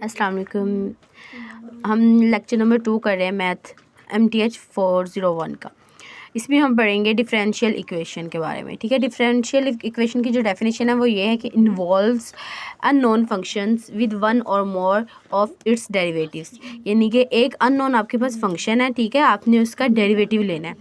अस्सलाम वालेकुम। हम लेक्चर नंबर 2 कर रहे हैं मैथ MTH 401 का। इसमें हम पढ़ेंगे डिफरेंशियल इक्वेशन के बारे में। ठीक है, डिफरेंशियल इक्वेशन की जो डेफिनेशन है वो ये है कि involves unknown functions with one और मोर ऑफ इट्स डेरिवेटिव्स। यानी कि एक अननोन आपके पास फंक्शन है, ठीक है, आपने उसका डेरिवेटिव लेना है।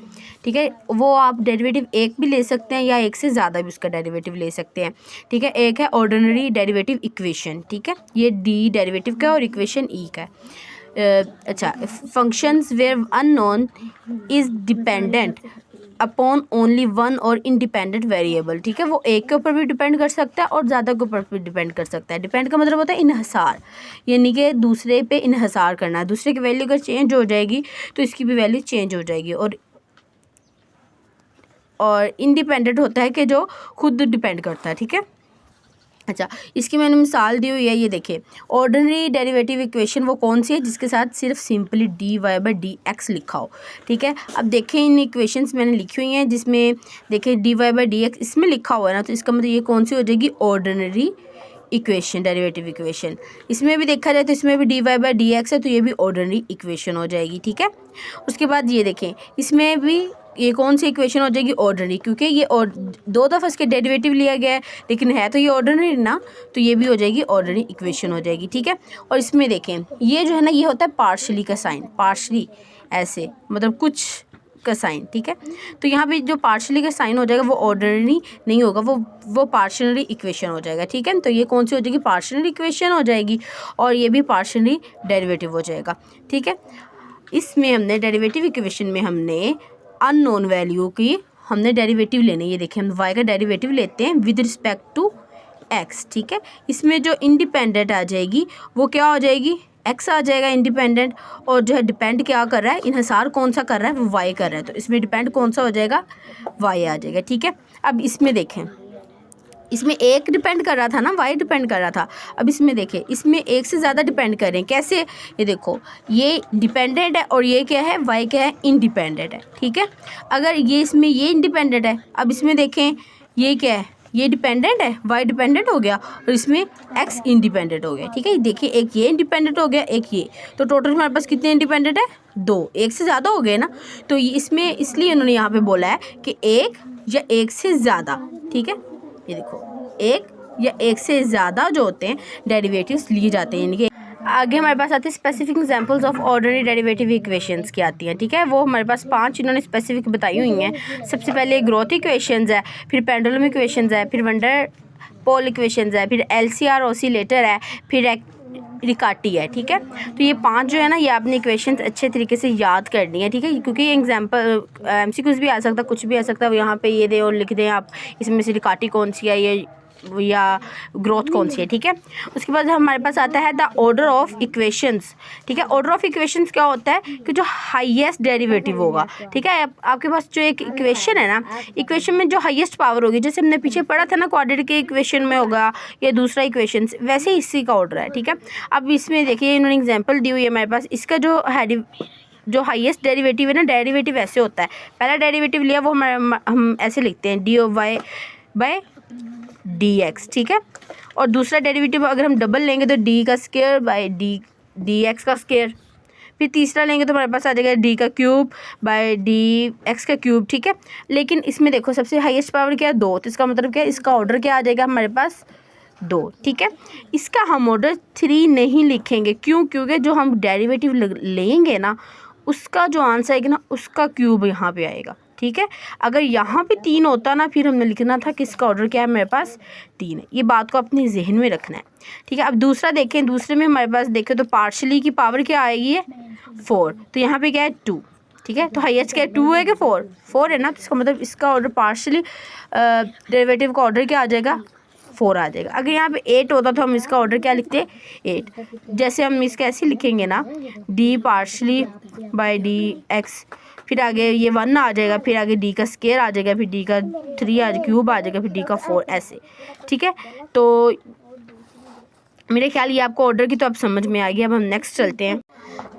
ठीक है, वो आप डेरिवेटिव एक भी ले सकते हैं या एक से ज़्यादा भी उसका डेरिवेटिव ले सकते हैं। ठीक है, एक है ऑर्डिनरी डेरिवेटिव इक्वेशन। ठीक है, ये डी डेरिवेटिव का और इक्वेशन ई का है। अच्छा, functions where unknown is dependent upon only one और इंडिपेंडेंट वेरिएबल। ठीक है, वो एक के ऊपर भी डिपेंड कर सकता है और ज़्यादा के ऊपर भी डिपेंड कर सकता है। डिपेंड का मतलब होता है इन्हसार, यानी कि दूसरे पे इन्हसार करना है। दूसरे की वैल्यू अगर चेंज हो जाएगी तो इसकी भी वैल्यू चेंज हो जाएगी। और इंडिपेंडेंट होता है कि जो खुद डिपेंड करता है। ठीक है, अच्छा, इसकी मैंने मिसाल दी हुई है, ये देखिए। ऑर्डिनरी डेरिवेटिव इक्वेशन वो कौन सी है जिसके साथ सिर्फ सिंपली dy/dx लिखा हो। ठीक है, अब देखें इन इक्वेशंस मैंने लिखी हुई हैं जिसमें देखिए dy/dx इसमें लिखा हुआ है ना, तो इसका मतलब ये कौन सी हो जाएगी, ऑर्डिनरी इक्वेशन, डेरिवेटिव इक्वेशन। इसमें भी देखा जाए तो इसमें भी dy/dx है, तो ये भी ऑर्डिनरी इक्वेशन हो जाएगी। ठीक है, उसके बाद ये देखें, इसमें भी ये कौन सी इक्वेशन हो जाएगी, ऑर्डिनरी, क्योंकि ये और दो दफ़ा इसके डेरिवेटिव लिया गया है लेकिन है तो ये ऑर्डिनरी ना, तो ये भी हो जाएगी ऑर्डिनरी इक्वेशन हो जाएगी। ठीक है, और इसमें देखें ये जो है ना, ये होता है पार्शली का साइन, पार्शली ऐसे मतलब कुछ का साइन। ठीक है, तो यहाँ पे जो पार्शली का साइन हो जाएगा वो ऑर्डिनरी नहीं होगा, वो पार्शनरी इक्वेशन हो जाएगा। ठीक है, तो ये कौन सी हो जाएगी, पार्शनरी इक्वेशन हो जाएगी, और ये भी पार्शनरी डेरिवेटिव हो जाएगा। ठीक है, इसमें हमने डेरिवेटिव इक्वेशन में हमने अननोन वैल्यू की हमने डेरिवेटिव लेने, ये देखिए हम y का डेरिवेटिव लेते हैं विद रिस्पेक्ट टू x। ठीक है, इसमें जो इंडिपेंडेंट आ जाएगी वो क्या हो जाएगी, x आ जाएगा इंडिपेंडेंट, और जो है डिपेंड क्या कर रहा है, इन्हसार कौन सा कर रहा है, वो y कर रहा है, तो इसमें डिपेंड कौन सा हो जाएगा, y आ जाएगा। ठीक है, अब इसमें देखें, इसमें एक डिपेंड कर रहा था ना, वाई डिपेंड कर रहा था। अब इसमें देखिए, इसमें एक से ज़्यादा डिपेंड कर रहे हैं। कैसे, ये देखो, ये डिपेंडेंट है और ये क्या है, वाई क्या है, इंडिपेंडेंट है। ठीक है, अगर ये इसमें ये इंडिपेंडेंट है, अब इसमें देखें ये क्या है, ये डिपेंडेंट है, वाई डिपेंडेंट हो गया और इसमें एक्स इंडिपेंडेंट हो गया। ठीक है, देखिए एक ये इंडिपेंडेंट हो गया, एक ये, तो टोटल हमारे पास कितने इंडिपेंडेंट है, दो, एक से ज़्यादा हो गए ना, तो इसमें इसलिए उन्होंने यहाँ पे बोला है कि एक या एक से ज़्यादा। ठीक है, ये देखो, एक या एक से ज़्यादा जो होते हैं डेरिवेटिव्स लिए जाते हैं। यानी कि आगे हमारे पास आती है specific examples of ordinary derivative equations की आती हैं। ठीक है, वो हमारे पास 5 इन्होंने स्पेसिफिक बताई हुई हैं। सबसे पहले ग्रोथ इक्वेशंस है, फिर पेंडुलम इक्वेशंस है, फिर वंडर पोल इक्वेशंस है, फिर LCR ऑसिलेटर है, फिर रिकाटी है। ठीक है, तो ये 5 जो है ना, ये आपने इक्वेशंस अच्छे तरीके से याद करनी है। ठीक है, क्योंकि ये एग्जांपल MCQs भी आ सकता, कुछ भी आ सकता है, यहाँ पे ये दे और लिख दें आप, इसमें से रिकाटी कौन सी है ये या ग्रोथ कौन सी है। ठीक है, उसके बाद हमारे पास आता है द ऑर्डर ऑफ इक्वेशंस। ठीक है, ऑर्डर ऑफ इक्वेशंस क्या होता है कि जो हाईएस्ट डेरिवेटिव होगा। ठीक है, आपके पास जो एक इक्वेशन है ना, इक्वेशन में जो हाईएस्ट पावर होगी, जैसे हमने पीछे पढ़ा था ना क्वाड्रेटिक के इक्वेशन में होगा या दूसरा इक्वेशन, वैसे ही इसी का ऑर्डर है। ठीक है, अब इसमें देखिए इन्होंने एग्जाम्पल दी हुई है हमारे पास, इसका जो हाईएस्ट डेरिवेटिव है ना, डेरिवेटिव ऐसे होता है, पहला डेरिवेटिव लिया वो हम ऐसे लिखते हैं dy/dx। ठीक है, और दूसरा डेरिवेटिव अगर हम डबल लेंगे तो d का स्क्वायर बाय dx का स्क्वायर, फिर तीसरा लेंगे तो हमारे पास आ जाएगा d का क्यूब बाय dx का क्यूब। ठीक है, लेकिन इसमें देखो सबसे हाईएस्ट पावर क्या है, 2, तो इसका मतलब क्या है, इसका ऑर्डर क्या आ जाएगा हमारे पास, 2। ठीक है, इसका हम ऑर्डर 3 नहीं लिखेंगे, क्यों, क्योंकि जो हम डेरिवेटिव लेंगे ना, उसका जो आंसर आएगा ना, उसका क्यूब यहाँ पे आएगा। ठीक है, अगर यहाँ पे 3 होता ना, फिर हमने लिखना था कि इसका ऑर्डर क्या है, मेरे पास 3 है। ये बात को अपने जहन में रखना है। ठीक है, अब दूसरा देखें, दूसरे में हमारे पास देखें तो पार्शली की पावर क्या आएगी है, 4, तो यहाँ पे क्या है, 2। ठीक है, तो हाईएस्ट क्या है, 2 है कि 4 है ना, तो इसका मतलब इसका ऑर्डर पार्शली डेरिवेटिव का ऑर्डर क्या आ जाएगा, 4 आ जाएगा। अगर यहाँ पे 8 होता तो हम इसका ऑर्डर क्या लिखते, 8। जैसे हम इसका ऐसे लिखेंगे ना, d पार्शली बाय dx, फिर आगे ये 1 आ जाएगा, फिर आगे d का स्क्वायर आ जाएगा, फिर d का 3 क्यूब आ जाएगा, फिर d का 4 ऐसे। ठीक है, तो मेरे ख्याल ये आपको ऑर्डर की तो अब समझ में आ गया। अब हम नेक्स्ट चलते हैं।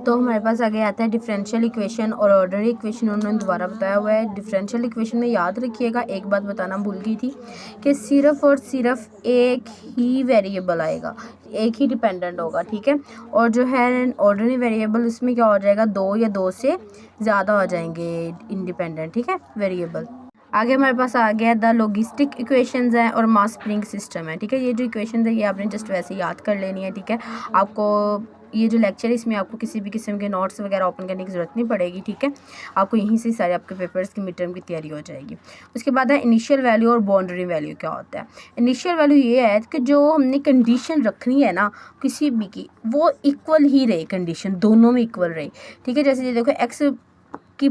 तो हमारे पास आगे आता है डिफरेंशियल इक्वेशन और ऑर्डनरी इक्वेशन उन्होंने दोबारा बताया हुआ है। डिफरेंशियल इक्वेशन में याद रखिएगा, एक बात बताना भूल गई थी कि सिर्फ और सिर्फ एक ही वेरिएबल आएगा, एक ही डिपेंडेंट होगा, ठीक है। और जो है ऑर्डनरी वेरिएबल उसमें क्या हो जाएगा, 2 या 2 से ज़्यादा हो जाएंगे इंडिपेंडेंट, ठीक है, वेरिएबल। आगे हमारे पास आ गया द लॉजिस्टिक इक्वेशंस है और मास स्प्रिंग सिस्टम है, ठीक है। ये जो इक्वेशंस है ये आपने जस्ट वैसे याद कर लेनी है, ठीक है। आपको ये जो लेक्चर है इसमें आपको किसी भी किस्म के नोट्स वगैरह ओपन करने की ज़रूरत नहीं पड़ेगी, ठीक है। आपको यहीं से सारे आपके पेपर्स की मिड टर्म की तैयारी हो जाएगी। उसके बाद है इनिशियल वैल्यू और बाउंड्री वैल्यू क्या होता है। इनिशियल वैल्यू ये है कि जो हमने कंडीशन रखनी है ना किसी भी की, वो इक्वल ही रहे, कंडीशन दोनों में इक्वल रहे, ठीक है। जैसे ये देखो एक्स की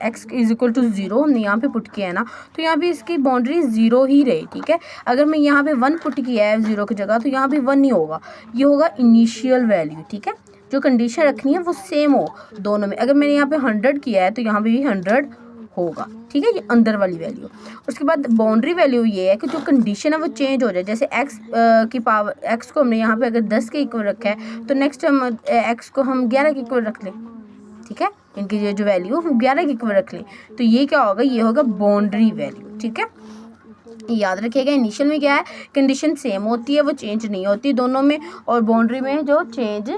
एक्स इज इक्वल टू 0 हमने यहाँ पे पुट किया है ना, तो यहाँ पे इसकी बाउंड्री 0 ही रहे, ठीक है। अगर मैं यहाँ पे 1 पुट किया है 0 की जगह, तो यहाँ पे 1 नहीं होगा, ये होगा इनिशियल वैल्यू, ठीक है। जो कंडीशन रखनी है वो सेम हो दोनों में। अगर मैंने यहाँ पे 100 किया है तो यहाँ पे भी 100 होगा, ठीक है, ये अंदर वाली वैल्यू। उसके बाद बाउंड्री वैल्यू ये है कि जो कंडीशन है वो चेंज हो जाए। जैसे एक्स की पावर, एक्स को हमने यहाँ पे अगर 10 के इक्वल रखा है तो नेक्स्ट हम एक्स को हम 11 के इक्वल रख लें, ठीक है। इनकी ये जो वैल्यू 11 के इक्वल रख लें, तो ये क्या होगा, ये होगा बाउंड्री वैल्यू, ठीक है। याद रखिएगा इनिशियल में क्या है, कंडीशन सेम होती है, वो चेंज नहीं होती दोनों में, और बाउंड्री में जो चेंज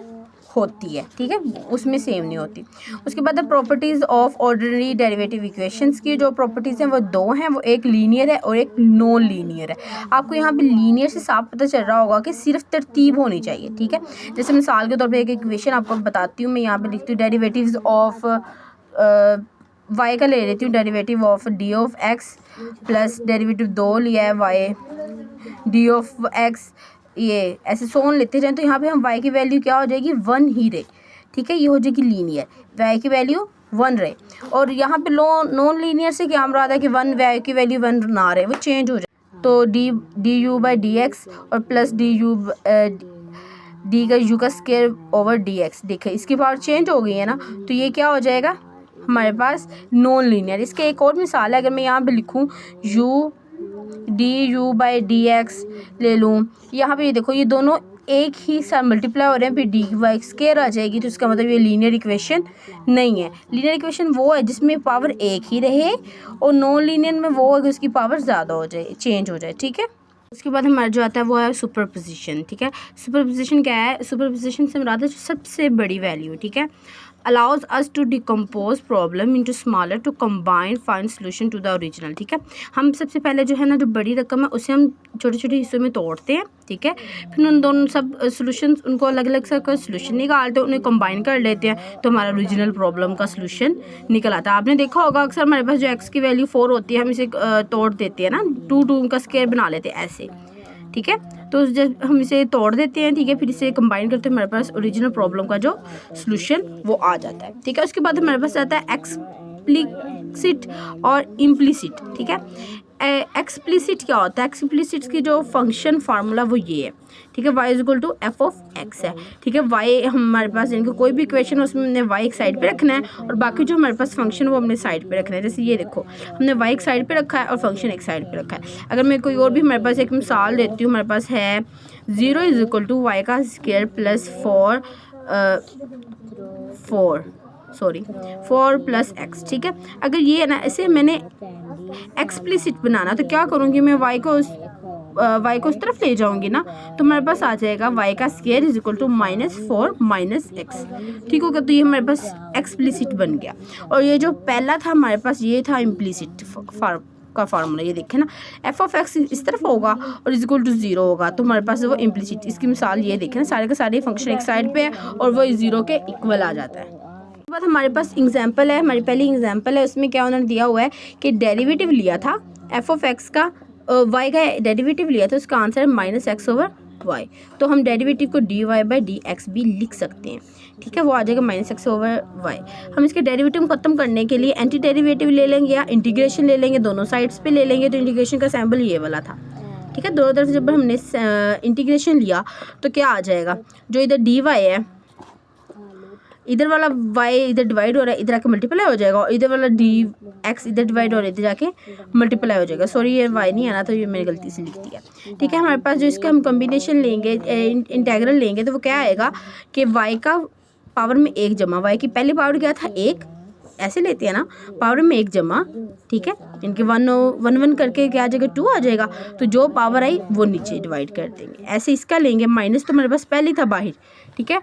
होती है, ठीक है, उसमें सेम नहीं होती। उसके बाद properties of ordinary derivative equations की जो प्रॉपर्टीज़ हैं वो 2 हैं, वो एक लीनियर है और एक नॉन लीनियर है। आपको यहाँ पे लीनियर से साफ पता चल रहा होगा कि सिर्फ तरतीब होनी चाहिए, ठीक है। जैसे मिसाल के तौर पे एक इक्वेशन आपको बताती हूँ, मैं यहाँ पे लिखती हूँ डेरिवेटिव्स ऑफ वाई का ले लेती हूँ, derivative of D of x plus derivative 2 लिया है वाई डी ऑफ एक्स, ये ऐसे सोन लेते जाएँ, तो यहाँ पे हम y की वैल्यू क्या हो जाएगी, 1 ही रहे, ठीक है। ये हो जाएगी लीनियर, y की वैल्यू 1 रहे। और यहाँ पे नॉन लीनियर से क्या मुराद है कि 1 y की वैल्यू 1 ना रहे, वो चेंज हो जाए। तो D you by D x और प्लस डी यू का स्क्वायर ओवर डी एक्स, देखे इसकी पावर चेंज हो गई है ना, तो ये क्या हो जाएगा हमारे पास नॉन लीनियर। इसके एक और मिसाल है, अगर मैं यहाँ पे लिखूँ U D you by D x ले लूँ, यहाँ पे ये देखो ये दोनों एक ही साथ मल्टीप्लाई हो रहे हैं, फिर डी वाई स्क्वायर आ जाएगी, तो इसका मतलब ये लीनियर इक्वेशन नहीं है। लीनियर इक्वेशन वो है जिसमें पावर एक ही रहे, और नॉन लीनियर में वो है कि उसकी पावर ज़्यादा हो जाए, चेंज हो जाए, ठीक है। उसके बाद हमारा जो आता है वो है सुपरपोजिशन, ठीक है। सुपरपोजिशन क्या है, सुपरपोजिशन से मुराद है जो सबसे बड़ी वैल्यू, ठीक है। allows us to decompose problem into smaller to combine find solution to the original, ठीक है। हम सबसे पहले जो है ना, जो बड़ी रकम है उसे हम छोटे छोटे हिस्सों में तोड़ते हैं, ठीक है। फिर उन दोनों सब सोल्यूशन उनको अलग अलग सा सोल्यूशन निकालते हैं, उन्हें कंबाइन कर लेते हैं, तो हमारा ओरिजिनल प्रॉब्लम का सोल्यूशन निकल आता है। आपने देखा होगा अक्सर हमारे पास जो एक्स की वैल्यू 4 होती है, हम इसे तोड़ देते हैं ना, 2 का स्क्वायर बना लेते हैं ऐसे, ठीक है। तो जब हम इसे तोड़ देते हैं, ठीक है, फिर इसे कंबाइन करते हैं, हमारे पास ओरिजिनल प्रॉब्लम का जो सॉल्यूशन वो आ जाता है, ठीक है। उसके बाद हमारे पास आता है एक्सप्लिसिट और इम्प्लिसिट, ठीक है। एक्सप्लिसिट क्या होता है, एक्सप्लिसिट की जो फंक्शन फार्मूला वो ये है, ठीक है, y is equal to f of x है, ठीक है। y हमारे पास इनका कोई भी इक्वेशन है उसमें हमने y एक साइड पे रखना है, और बाकी जो हमारे पास फंक्शन वो हमने साइड पे रखना है। जैसे ये देखो हमने y एक साइड पे रखा है और फंक्शन एक साइड पे रखा है। अगर मैं कोई और भी हमारे पास एक मिसाल देती हूँ, हमारे पास है 0 इज इक्वल टू y का स्क्वायर प्लस 4 प्लस एक्स, ठीक है। अगर ये है ना, इसे मैंने एक्सप्लिसिट बनाना, तो क्या करूँगी मैं, y को उस तरफ ले जाऊंगी ना, तो हमारे पास आ जाएगा y का square is equal to -4 minus x, ठीक होगा। तो ये हमारे पास एक्सप्लिसिट बन गया। और ये जो पहला था हमारे पास ये था इम्प्लिसिट का फार्मूला, ये देखें ना, एफ ऑफ एक्स इस तरफ होगा और इज इक्वल टू 0 होगा, तो हमारे पास वो इम्प्लिसिट। इसकी मिसाल ये देखें ना, सारे के सारे फंक्शन एक साइड पे है और वो 0 के इक्वल आ जाता है। उसके बाद हमारे पास एग्जाम्पल है, हमारी पहली एग्जाम्पल है, उसमें क्या उन्होंने दिया हुआ है कि डेरिवेटिव लिया था एफ ऑफ एक्स का, y का डेरिवेटिव लिया था, उसका आंसर है -x/y। तो हम डेरिवेटिव को dy/dx भी लिख सकते हैं, ठीक है, वो आ जाएगा -x/y। हम इसके डेरिवेटिव खत्म करने के लिए एंटी डेरिवेटिव ले लेंगे या इंटीग्रेशन ले लेंगे, दोनों साइड्स पे ले लेंगे। तो इंटीग्रेशन का सैम्पल ये वाला था, ठीक है। दोनों तरफ जब हमने इंटीग्रेशन लिया तो क्या आ जाएगा, जो इधर dy है इधर वाला y इधर डिवाइड हो रहा है, इधर आके मल्टीप्लाई हो जाएगा, और इधर वाला dx इधर डिवाइड हो रहा है, इधर जाके मल्टीप्लाई हो जाएगा। सॉरी ये y नहीं आना, तो ये मैंने गलती से लिख दिया। ठीक है, हमारे पास जो इसका हम कॉम्बिनेशन लेंगे, इंटेग्रल लेंगे, तो वो क्या आएगा कि y का पावर में 1 जमा, y की पहली पावर क्या था 1, ऐसे लेते हैं ना, पावर में 1 जमा, ठीक है, इनके 1 करके क्या आ जाएगा 2 आ जाएगा, तो जो पावर आई वो नीचे डिवाइड कर देंगे। ऐसे इसका लेंगे माइनस, तो मेरे पास पहले था बाहर, ठीक है,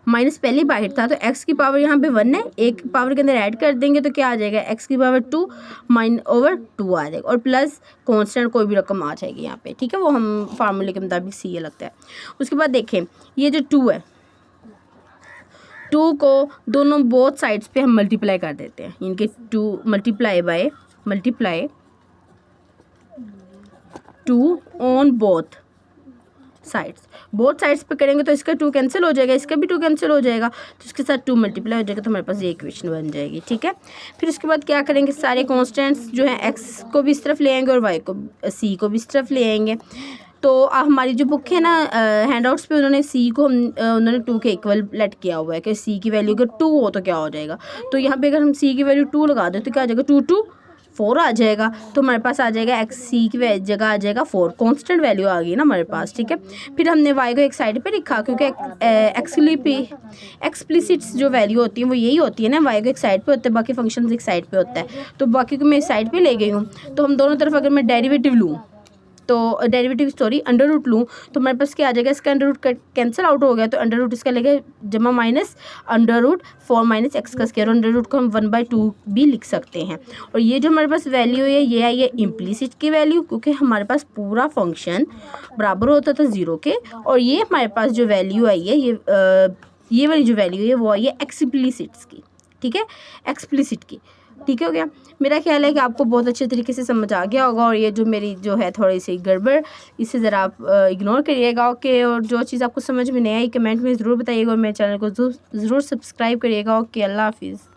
माइनस पहले बाहर था, तो x की पावर यहाँ पे 1 है, एक पावर के अंदर ऐड कर देंगे तो क्या आ जाएगा x की पावर 2 -/2 आ जाएगा, और प्लस कांस्टेंट कोई भी रकम आ जाएगी यहाँ पे। ठीक है, वो हम फार्मूले के मुताबिक सी लगता है। उसके बाद देखें ये जो 2 है, 2 को दोनों बोथ साइड्स पे हम मल्टीप्लाई कर देते हैं, इनके 2 मल्टीप्लाई 2 ऑन बोथ साइड्स पे करेंगे तो इसका 2 कैंसिल हो जाएगा, इसका भी 2 कैंसिल हो जाएगा, तो इसके साथ 2 मल्टीप्लाई हो जाएगा, तो हमारे पास ये इक्वेशन बन जाएगी। ठीक है, फिर उसके बाद क्या करेंगे, सारे कांस्टेंट्स जो हैं x को भी इस तरफ ले आएंगे और y को c को भी इस तरफ ले आएंगे। तो हमारी जो बुक है ना, हैंडआउट्स पे उन्होंने c को उन्होंने 2 के इक्वल लेट किया हुआ है कि c की वैल्यू अगर 2 हो तो क्या हो जाएगा, तो यहाँ पे अगर हम c की वैल्यू 2 लगा दें तो क्या आ जाएगा, 2 2 4 आ जाएगा, तो हमारे पास आ जाएगा x c की जगह आ जाएगा 4, कांस्टेंट वैल्यू आ गई ना हमारे पास। ठीक है, फिर हमने y को एक साइड पे लिखा, क्योंकि एक्सप्लिसिट्स जो वैल्यू होती है वो यही होती है ना, y को एक साइड पे होता है, बाकी फंक्शन एक साइड पे होता है, तो बाकी को मैं इस साइड पे ले गई हूँ। तो हम दोनों तरफ अगर मैं डेरिवेटिव लूँ, तो अंडर रूट लूँ, तो मेरे पास क्या आ जाएगा, इसका अंडर रूट कैंसिल आउट हो गया, तो अंडर रूट इसका लेके जमा माइनस अंडर रूट 4 - x का स्क्वायर, अंडर रूट को हम 1/2 भी लिख सकते हैं। और ये जो हमारे पास वैल्यू है ये आई है इम्प्लिसिट की वैल्यू, क्योंकि हमारे पास पूरा फंक्शन बराबर होता था 0 के, और ये हमारे पास जो वैल्यू आई है ये वाली जो वैल्यू है वो आई है एक्सप्लिसिट्स की। ठीक है, एक्सप्लिसिट की। ठीक है, हो गया। मेरा ख्याल है कि आपको बहुत अच्छे तरीके से समझ आ गया होगा, और ये जो मेरी जो है थोड़ी सी गड़बड़, इसे ज़रा आप इग्नोर करिएगा। ओके, और जो चीज़ आपको समझ में नहीं आई कमेंट में ज़रूर बताइएगा, और मेरे चैनल को ज़रूर सब्सक्राइब करिएगा। ओके, अल्लाह हाफिज़।